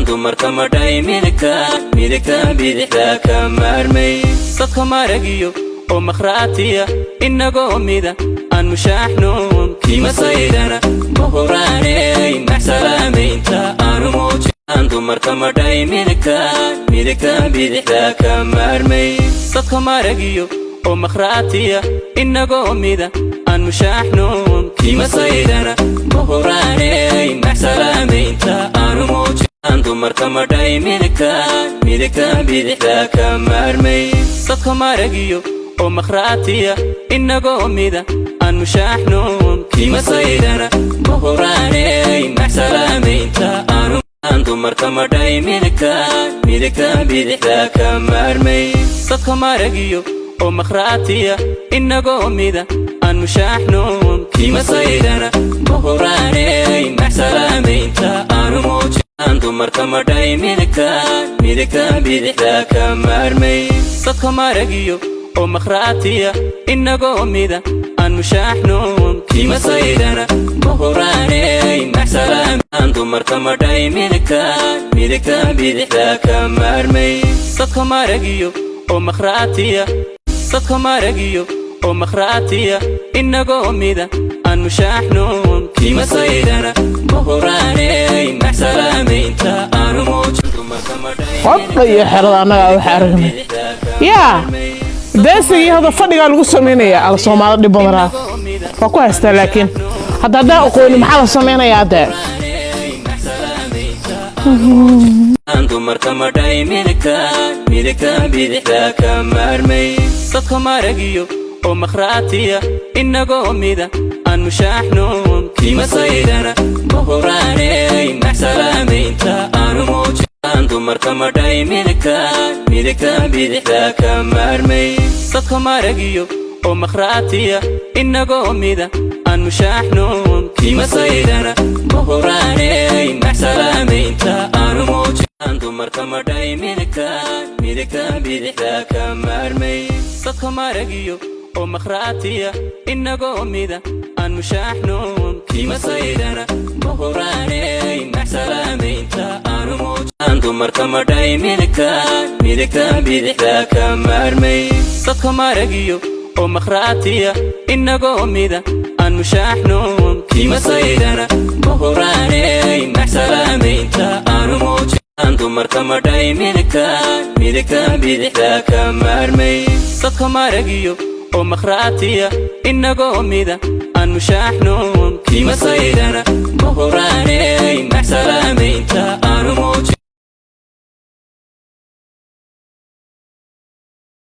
dumar kama dhay midika bidixda ka maarmay dadka maragiyo oo makhraatiya inagoo mida aan mushaaxno kiima saydana mahuraaney maxsalaamaynta aanu muujin dumar kama dhay midika bidixda ka maarmay dadka maragiyo oo makhraatiya inagoo mida aan mushaaxno kiima saydana mahuraaney maxsalaamaynta aanu muujin dumar kama dhay midika bidixda ka maarmay dadka maragiyo oo makhraatiya inagoo mida aan mushaaxno kiima saydana mahuraaney maxsalaamaynta aanu dumar kama dhay midika bidixda ka maarmay dadka maragiyo oo makhraatiya inagoo mida aan mushaaxno kiima saydana mahuraaney maxsalaamaynta aanu muujin dumar kama dhay midika bidixda ka maarmay dadka maragiyo oo makhraatiya inagoo mida aan mushaaxno kiima saydana mahuraaney maxsalaamaynta dumar kama dhay midika bidixda ka maarmay dadka maragiyo oo makhraatiya dadka maragiyo oo makhraatiya inagoo mida aan mushaaxno kiima saydana mahuraaney maxsalaamaynta aanu muujin dumar kama dhay wadaya xerada annaga waxa aragnay yaa deesigii hada fadhiga lagu sameeynaya al Soomaali dhib badan waa ku haystaa laakiin hadda aqoon maxaa la sameeynaya hadda dumar kama dhay midika bidixda ka maarmay dadka maragiyo oo makhraatiya inagoo mida aan mushaaxno kiima saydana mahuraaney maxsalaamaynta aanu muujin dumar kama dhay midika bidixda ka maarmay dadka maragiyo oo makhraatiya inagoo mida aan mushaaxno kiima saydana mahuraaney maxsalaamaynta aanu muujin dumar kama dhay midika bidixda ka maarmay dadka maragiyo oo makhraatiya inagoo mida aan mushaaxno kiima saydana mahuraaney maxsalaamaynta aanu muujin dumar kama dhay midika bidixda ka maarmay dadka maragiyo oo makhraatiya inagoo mida aan mushaaxno kiima saydana mahuraaney maxsalaamaynta aanu muujin dumar kama dhay midika bidixda ka maarmay dadka maragiyo oo makhraatiya inagoo mida aan mushaaxno kiima saydana mahuraaney maxsalaamaynta aanu